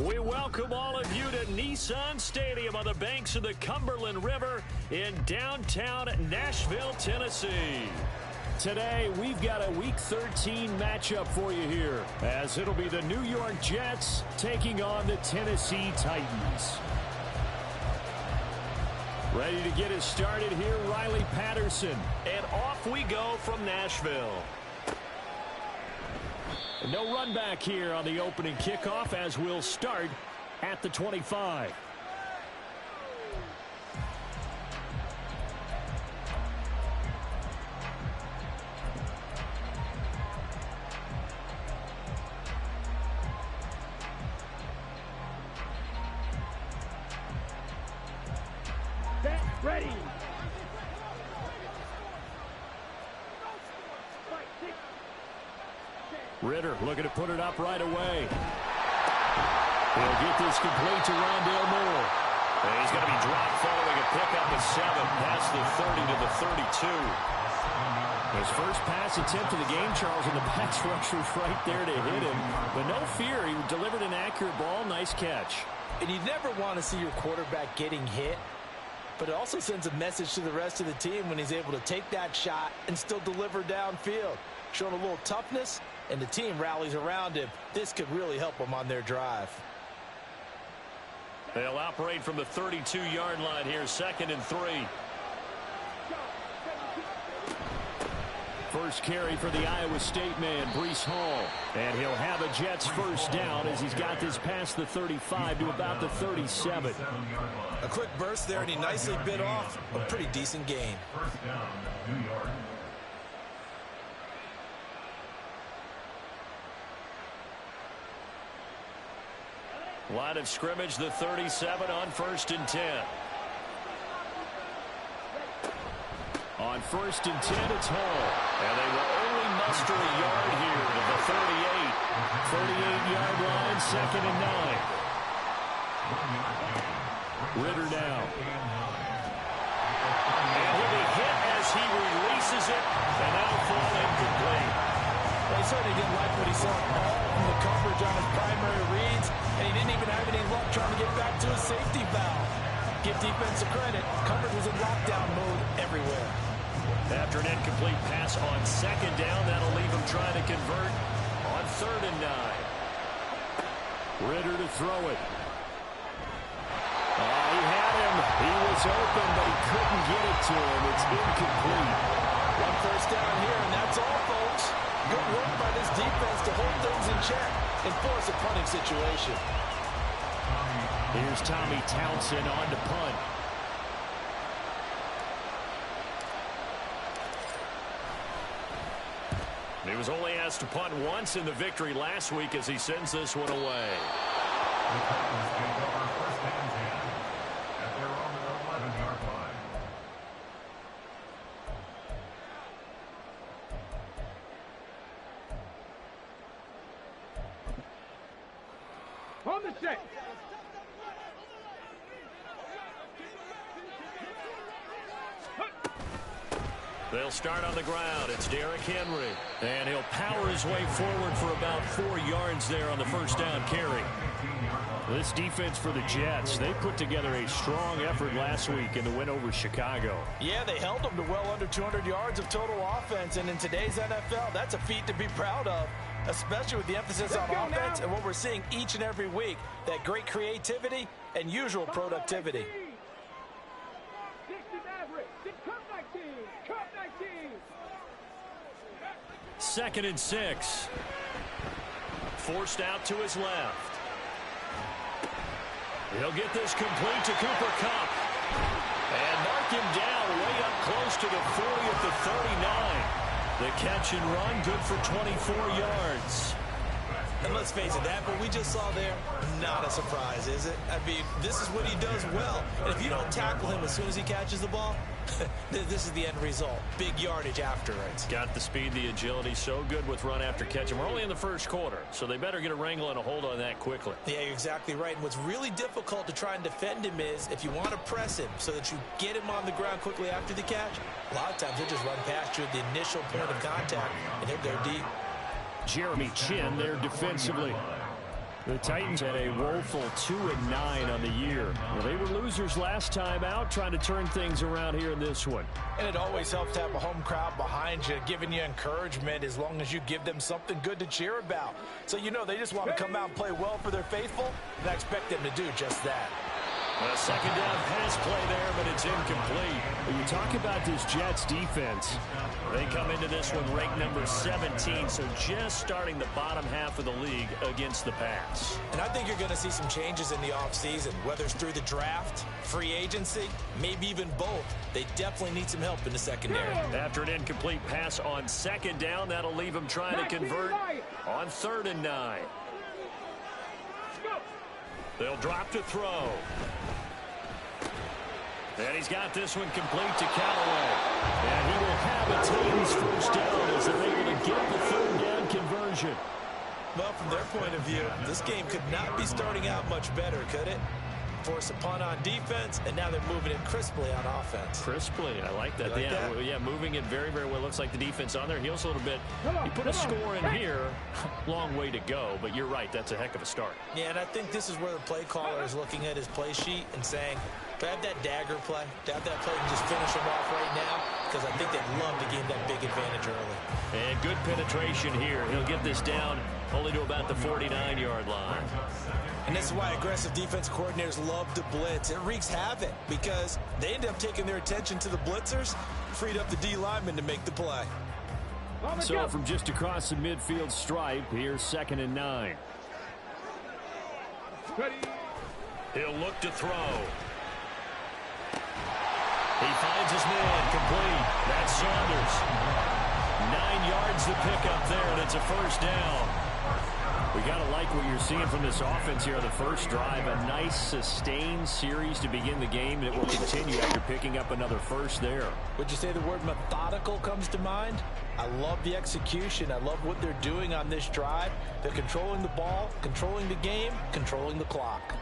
We welcome all of you to Nissan Stadium on the banks of the Cumberland River in downtown Nashville, Tennessee. Today, we've got a Week 13 matchup for you here, as it'll be the New York Jets taking on the Tennessee Titans. Ready to get us started here, Riley Patterson. And off we go from Nashville. No run back here on the opening kickoff as we'll start at the 25. Ready. Ritter looking to put it up right away. He'll get this complete to Rondale Moore. And he's going to be dropped following a pickup of 7 past the 30 to the 32. His first pass attempt of the game, Charles, and the pass rusher right there to hit him. But no fear, he delivered an accurate ball. Nice catch. And you never want to see your quarterback getting hit, but it also sends a message to the rest of the team when he's able to take that shot and still deliver downfield. Showing a little toughness, and the team rallies around him. This could really help them on their drive. They'll operate from the 32-yard line here, 2nd and 3. First carry for the Iowa State man, Breece Hall. And he'll have a Jets first down as he's got this past the 35 to about the 37. A quick burst there, and he nicely bit off a pretty decent gain. Line of scrimmage, the 37 on 1st and 10. On 1st and 10, it's Hall. And they will only muster a yard here to the 38. 38-yard line, 2nd and 9. Ritter now. And he'll be hit as he releases it, and that'll fall incomplete. Well, he certainly didn't like what he saw all from the coverage on his primary reads, and he didn't even have any luck trying to get back to his safety valve. Give defense a credit. Coverage was in lockdown mode everywhere. After an incomplete pass on 2nd down, that'll leave him trying to convert on 3rd and 9. Ritter to throw it. He had him. He was open, but he couldn't get it to him. It's incomplete. One first down here, and that's all, folks. Good work by this defense to hold things in check and force a punting situation. Here's Tommy Townsend on to punt. He was only asked to punt once in the victory last week as he sends this one away. On the set. They'll start on the ground. It's Derrick Henry. And he'll power his way forward for about 4 yards there on the first down carry. This defense for the Jets, they put together a strong effort last week in the win over Chicago. Yeah, they held them to well under 200 yards of total offense, and in today's NFL, that's a feat to be proud of, especially with the emphasis on offense and what we're seeing each and every week, that great creativity and usual productivity. 2nd and 6. Forced out to his left. He'll get this complete to Cooper Kupp. And mark him down way up close to the 40 at the 39. The catch and run, good for 24 yards. And let's face it, that what we just saw there, not a surprise, is it? I mean, this is what he does well. And if you don't tackle him as soon as he catches the ball, this is the end result. Big yardage after it. Got the speed, the agility, so good with run after catch. And we're only in the first quarter, so they better get a wrangle and a hold on that quickly. Yeah, you're exactly right. And what's really difficult to try and defend him is if you want to press him so that you get him on the ground quickly after the catch, a lot of times he'll just run past you at the initial point of contact, and he'll go deep. Jeremy Chin there defensively. The Titans had a woeful 2-9 on the year. Well, they were losers last time out, trying to turn things around here in this one. And it always helps to have a home crowd behind you, giving you encouragement as long as you give them something good to cheer about. So you know they just want to come out and play well for their faithful, and I expect them to do just that. A second down pass play there, but it's incomplete. When you talk about this Jets defense, they come into this one ranked number 17, so just starting the bottom half of the league against the pass. And I think you're going to see some changes in the offseason, whether it's through the draft, free agency, maybe even both. They definitely need some help in the secondary. After an incomplete pass on second down, that'll leave them trying to convert on 3rd and 9. They'll drop to throw. And he's got this one complete to Callaway. And he will have a Titans first down as they're able to get the 3rd down conversion. Well, from their point of view, this game could not be starting out much better, could it? Force a punt on defense, and now they're moving it crisply on offense. Crisply, I like that. Like that? Yeah, moving it very, very well. Looks like the defense on their heels a little bit. You put a score in here, long way to go, but you're right, that's a heck of a start. Yeah, and I think this is where the play caller is looking at his play sheet and saying, do I have that dagger play? Do I have that play and just finish them off right now? Because I think they'd love to gain that big advantage early. And good penetration here. He'll get this down only to about the 49-yard line. And this is why aggressive defense coordinators love to blitz. It wreaks havoc because they end up taking their attention to the blitzers, freed up the D lineman to make the play. So from just across the midfield stripe, here's 2nd and 9. He'll look to throw. He finds his man complete. That's Saunders. 9 yards to pick up there, and it's a first down. We got to like what you're seeing from this offense here on the first drive. A nice sustained series to begin the game, and it will continue after picking up another first there. Would you say the word methodical comes to mind? I love the execution. I love what they're doing on this drive. They're controlling the ball, controlling the game, controlling the clock.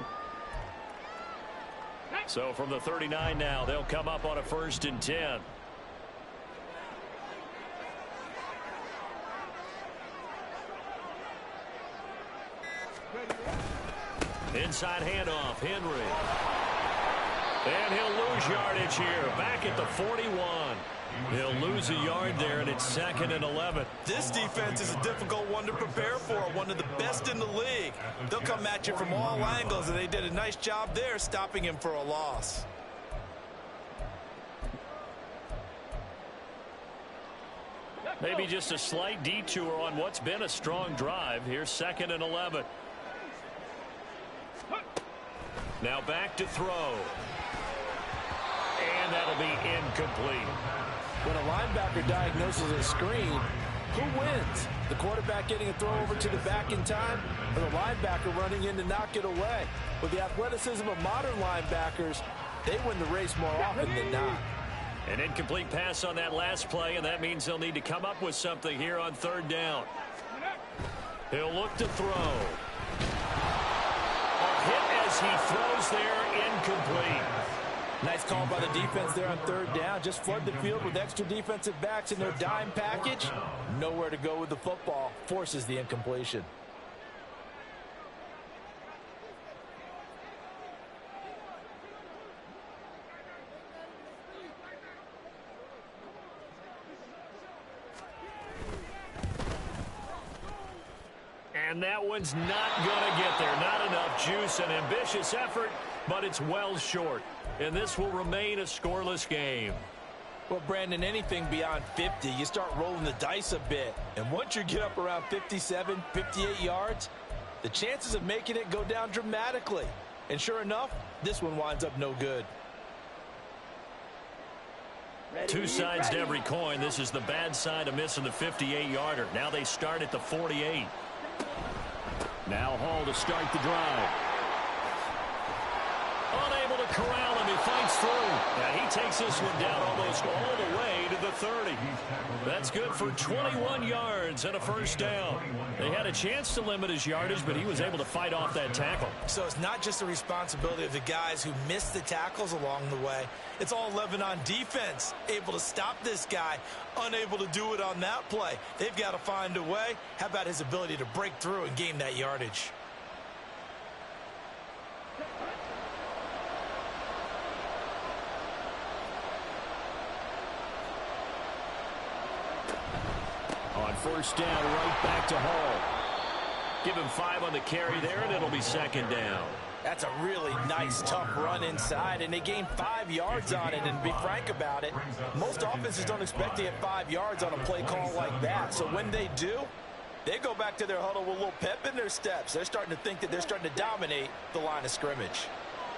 So from the 39 now, they'll come up on a 1st and 10. Inside handoff, Henry. And he'll lose yardage here, back at the 41. He'll lose a yard there, and it's 2nd and 11. This defense is a difficult one to prepare for, one of the best in the league. They'll come at you from all angles, and they did a nice job there stopping him for a loss. Maybe just a slight detour on what's been a strong drive. Here's 2nd and 11. Now back to throw. And that'll be incomplete. When a linebacker diagnoses a screen, who wins? The quarterback getting a throw over to the back in time, or the linebacker running in to knock it away? With the athleticism of modern linebackers, they win the race more often than not. An incomplete pass on that last play, and that means they'll need to come up with something here on 3rd down. He'll look to throw. A hit as he throws there, incomplete. Nice call by the defense there on 3rd down. Just flood the field with extra defensive backs in their dime package. Nowhere to go with the football. Forces the incompletion. And that one's not going to get there. Not enough juice. An ambitious effort, but it's well short. And this will remain a scoreless game. Well, Brandon, anything beyond 50, you start rolling the dice a bit. And once you get up around 57, 58 yards, the chances of making it go down dramatically. And sure enough, this one winds up no good. Two sides to every coin. This is the bad side of missing the 58-yarder. Now they start at the 48. Now Hall to start the drive. Unable to corral him. He fights through. And he takes this one down almost all the way to the 30. That's good for 21 yards and a first down. They had a chance to limit his yardage, but he was able to fight off that tackle. So it's not just the responsibility of the guys who missed the tackles along the way. It's all 11 on defense. Able to stop this guy. Unable to do it on that play. They've got to find a way. How about his ability to break through and gain that yardage? first down right back to Hall. Give him 5 on the carry there, and it'll be second down. That's a really nice, tough run inside, and they gained 5 yards on it. And to be frank about it, most offenses don't expect to get 5 yards on a play call like that. So when they do, they go back to their huddle with a little pep in their steps. They're starting to think that they're starting to dominate the line of scrimmage.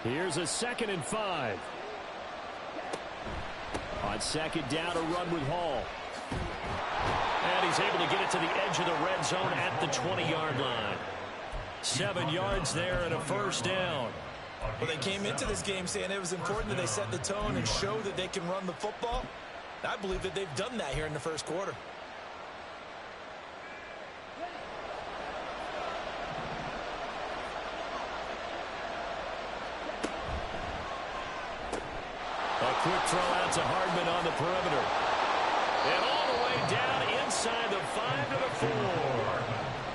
Here's a 2nd and 5. On second down, a run with Hall. And he's able to get it to the edge of the red zone at the 20-yard line. 7 yards there and a first down. Well, they came into this game saying it was important that they set the tone and show that they can run the football. I believe that they've done that here in the first quarter. A quick throw out to Hardman on the perimeter. And all the way down inside the 5 to the 4.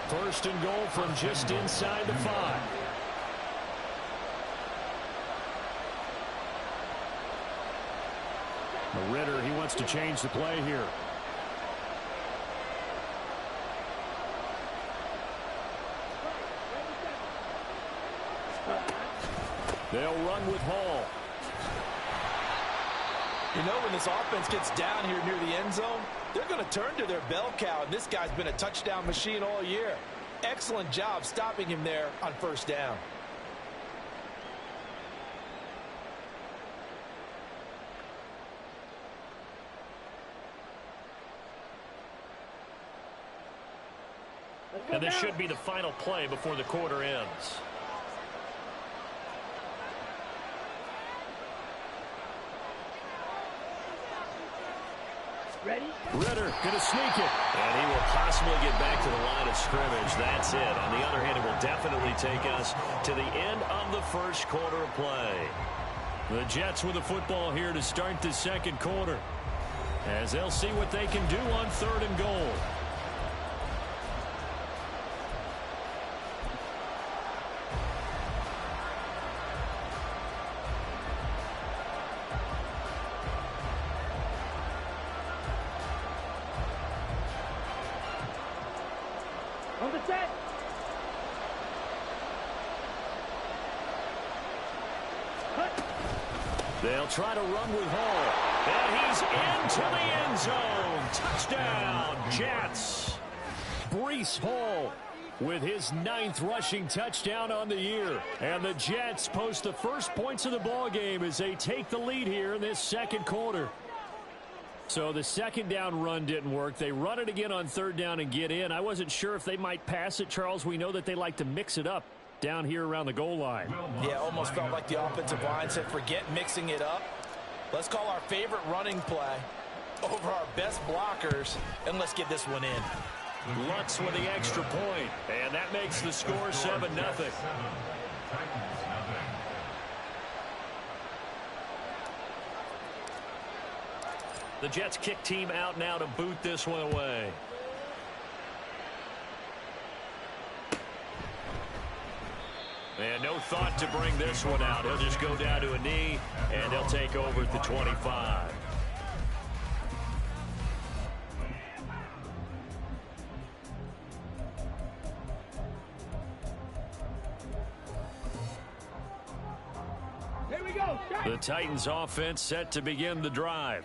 First and goal from just inside the 5. Ritter, he wants to change the play here. They'll run with Hall. You know, when this offense gets down here near the end zone, they're going to turn to their bell cow, and this guy's been a touchdown machine all year. Excellent job stopping him there on first down. And this should be the final play before the quarter ends. Ready? Ritter going to sneak it. And he will possibly get back to the line of scrimmage. That's it. On the other hand, it will definitely take us to the end of the first quarter of play. The Jets with the football here to start the second quarter, as they'll see what they can do on 3rd and goal. On the set. Cut. They'll try to run with Hall. And he's into the end zone. Touchdown, Jets. Breece Hall with his 9th rushing touchdown on the year. And the Jets post the first points of the ball game as they take the lead here in this second quarter. So the second down run didn't work. They run it again on 3rd down and get in. I wasn't sure if they might pass it, Charles. We know that they like to mix it up down here around the goal line. Yeah, almost felt like the offensive line said, forget mixing it up. Let's call our favorite running play over our best blockers, and let's get this one in. Lutz with the extra point, and that makes the score 7-0. The Jets kick team out now to boot this one away. And no thought to bring this one out. He'll just go down to a knee, and he'll take over at the 25. Here we go. The Titans offense set to begin the drive.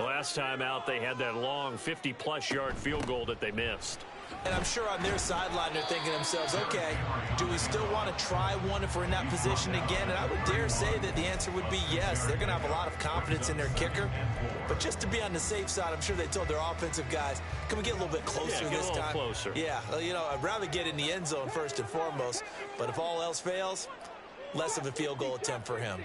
Last time out, they had that long 50-plus yard field goal that they missed. And I'm sure on their sideline they're thinking to themselves, okay, do we still want to try one if we're in that position again? And I would dare say that the answer would be yes. They're going to have a lot of confidence in their kicker. But just to be on the safe side, I'm sure they told their offensive guys, can we get a little bit closer this time? Closer. Yeah, you know, I'd rather get in the end zone first and foremost. But if all else fails, less of a field goal attempt for him.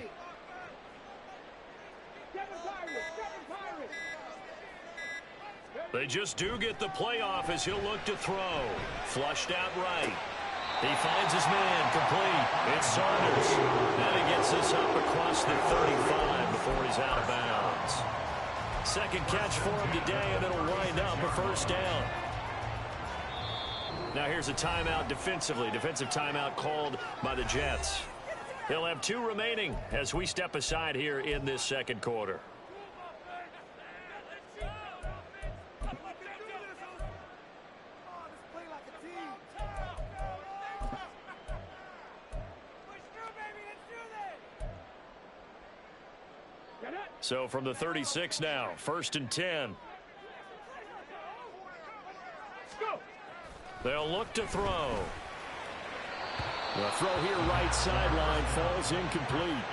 They just do get the playoff as he'll look to throw. Flushed out right. He finds his man complete. It's Saunders. Then he gets this up across the 35 before he's out of bounds. Second catch for him today, and it'll wind up a first down. Now here's a timeout defensively. Defensive timeout called by the Jets. He'll have 2 remaining as we step aside here in this second quarter. So from the 36 now, 1st and 10. They'll look to throw. The throw here right sideline falls incomplete.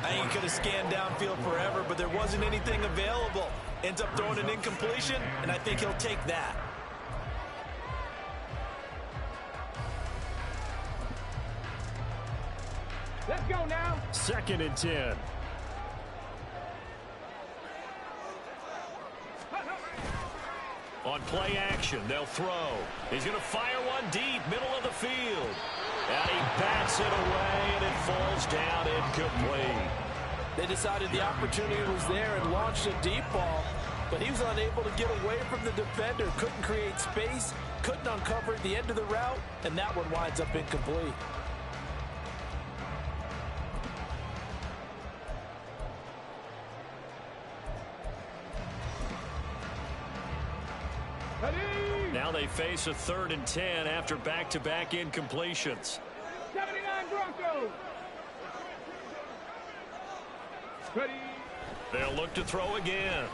I think he could have scanned downfield forever, but there wasn't anything available. Ends up throwing an incompletion, and I think he'll take that. Let's go now. 2nd and 10. On play action, they'll throw. He's going to fire one deep, middle of the field. And he bats it away, and it falls down incomplete. They decided the opportunity was there and launched a deep ball, but he was unable to get away from the defender. Couldn't create space, couldn't uncover the end of the route, and that one winds up incomplete. Now they face a 3rd and 10 after back-to-back incompletions. 79 Broncos. Ready. They'll look to throw again.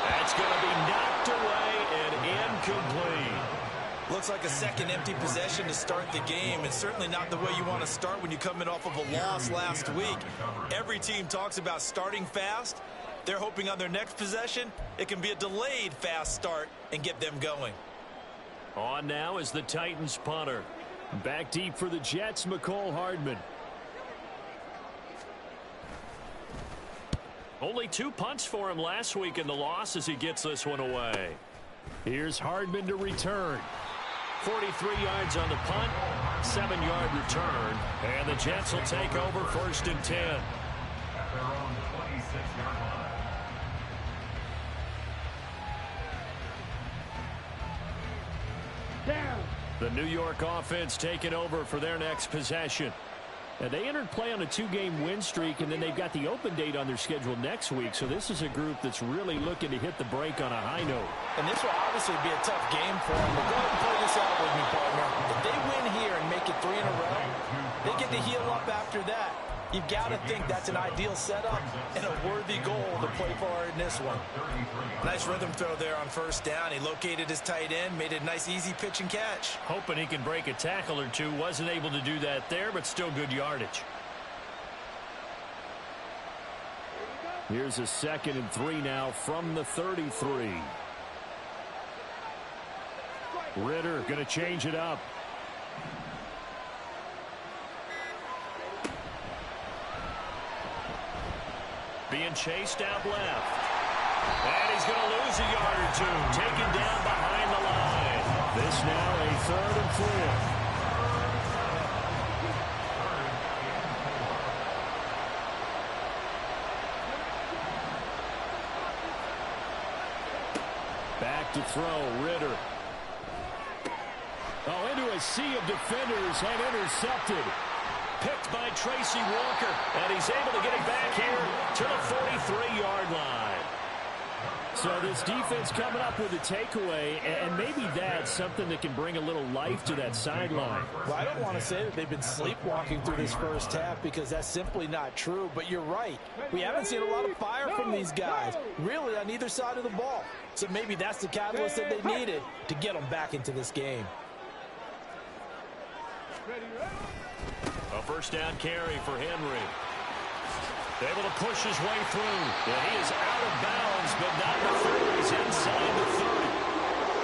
That's going to be knocked away and incomplete. Looks like a second empty possession to start the game, and certainly not the way you want to start when you're coming off of a loss last week. Every team talks about starting fast. They're hoping on their next possession, it can be a delayed fast start and get them going. On now is the Titans punter. Back deep for the Jets, McCole Hardman. Only 2 punts for him last week in the loss as he gets this one away. Here's Hardman to return. 43 yards on the punt, 7-yard return, and the Jets will take over 1st and 10. Down. The New York offense taking over for their next possession. And they entered play on a 2-game win streak, and then they've got the open date on their schedule next week. So this is a group that's really looking to hit the break on a high note. And this will obviously be a tough game for them. But go ahead and play this out with me, partner. If they win here and make it 3 in a row, they get to heal up after that. You've got to think that's an ideal setup and a worthy goal to play for in this one. Nice rhythm throw there on 1st down. He located his tight end, made a nice easy pitch and catch. Hoping he can break a tackle or two. Wasn't able to do that there, but still good yardage. Here's a 2nd and 3 now from the 33. Ritter going to change it up. Being chased out left. And he's going to lose a yard or 2. Taken down behind the line. This now a 3rd and 4. Back to throw, Ritter. Oh, into a sea of defenders and intercepted. Picked by Tracy Walker, and he's able to get it back here to the 43-yard line. So this defense coming up with a takeaway, and maybe that's something that can bring a little life to that sideline. Well, I don't want to say that they've been sleepwalking through this 1st half because that's simply not true, but you're right. We haven't seen a lot of fire from these guys, really on either side of the ball. So maybe that's the catalyst that they needed to get them back into this game. A 1st down carry for Henry. Able to push his way through. And he is out of bounds, but not before he's inside the 30.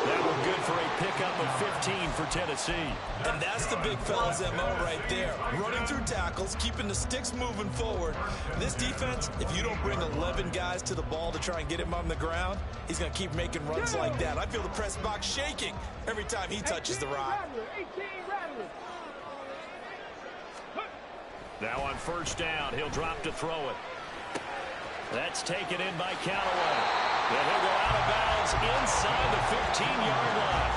That one good for a pickup of 15 for Tennessee. And that's the big fella's MO right there. Running through tackles, keeping the sticks moving forward. This defense, if you don't bring 11 guys to the ball to try and get him on the ground, he's going to keep making runs like that. I feel the press box shaking every time he touches the rock. 18 Rattlers. Now on 1st down, he'll drop to throw it. That's taken in by Callaway. And he'll go out of bounds inside the 15-yard line.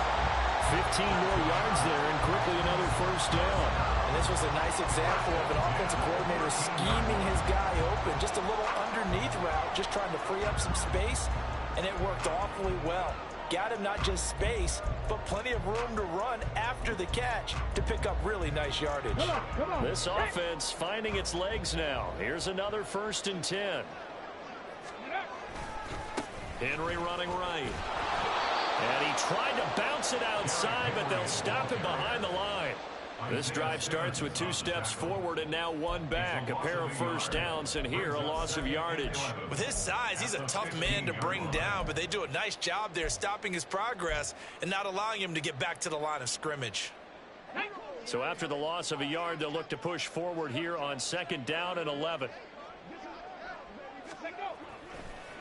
15 more yards there, and quickly another 1st down. And this was a nice example of an offensive coordinator scheming his guy open. Just a little underneath route, just trying to free up some space, and it worked awfully well. got him not just space, but plenty of room to run after the catch to pick up really nice yardage. Come on. This offense finding its legs now. Here's another 1st and 10. Henry running right. And he tried to bounce it outside, but they'll stop him behind the line. This drive starts with 2 steps forward and now 1 back. A pair of first downs, and here a loss of yardage. With his size, he's a tough man to bring down, but they do a nice job there stopping his progress and not allowing him to get back to the line of scrimmage. So after the loss of a yard, they'll look to push forward here on 2nd down and 11.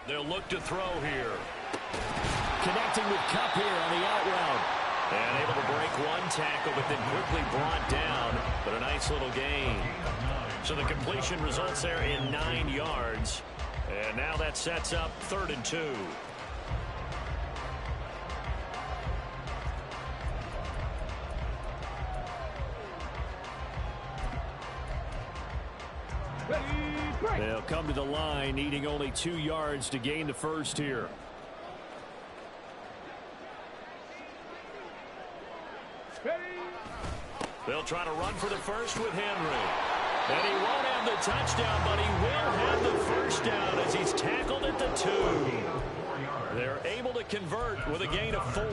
They'll look to throw here. Connecting with Kupp here on the out route. And able to break 1 tackle, but then quickly brought down. But a nice little gain. So the completion results there in 9 yards. And now that sets up 3rd and 2. They'll come to the line, needing only 2 yards to gain the first here. They'll try to run for the first with Henry. And he won't have the touchdown, but he will have the first down as he's tackled at the 2. They're able to convert with a gain of 4.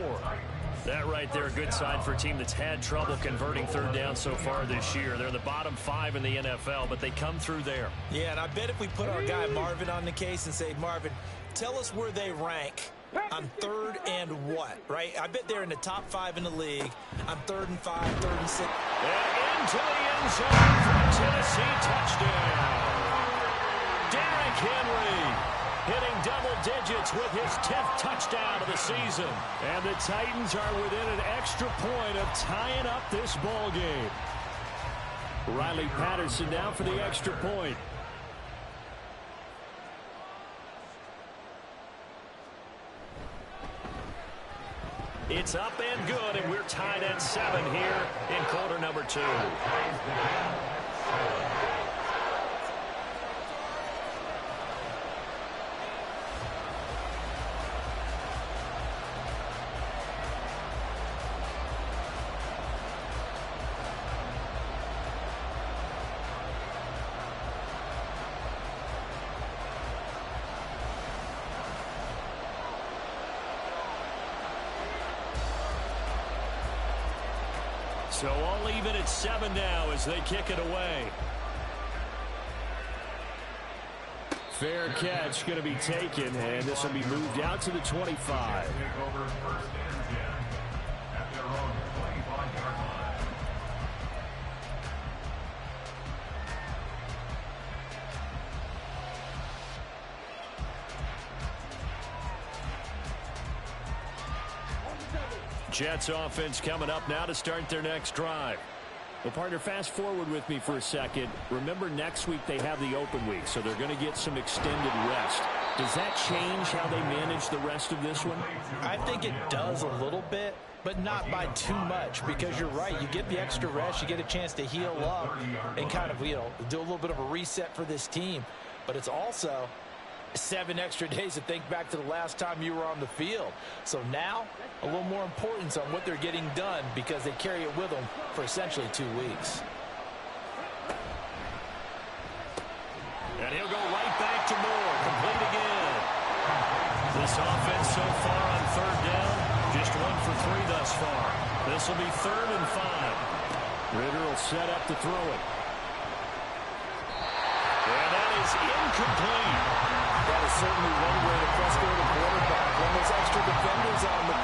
That right there, a good sign for a team that's had trouble converting 3rd down so far this year. They're the bottom 5 in the NFL, but they come through there. Yeah, and I bet if we put our guy Marvin on the case and say, Marvin, tell us where they rank on 3rd and what, right? I bet they're in the top 5 in the league on 3rd and 5, 3rd and 6. And into the end zone for a Tennessee touchdown. Derrick Henry hitting double digits with his 10th touchdown of the season. And the Titans are within an extra point of tying up this ball game. Riley Patterson down for the extra point. It's up and good, and we're tied at 7 here in quarter number 2. So all even at 7 now as they kick it away. Fair catch going to be taken, and this will be moved out to the 25. Jets offense coming up now to start their next drive. Well, partner, fast forward with me for a second. Remember, next week they have the open week, so they're going to get some extended rest. Does that change how they manage the rest of this one? I think it does a little bit, but not by too much, because you're right. You get the extra rest, you get a chance to heal up and kind of, do a little bit of a reset for this team. But it's also 7 extra days to think back to the last time you were on the field. So now, a little more importance on what they're getting done because they carry it with them for essentially 2 weeks. And he'll go right back to Moore. Complete again. This offense so far on 3rd down, just 1 for 3 thus far. This will be 3rd and 5. Ritter will set up to throw it. And that is incomplete. That is certainly one way to frustrate a quarterback. When those extra defenders on the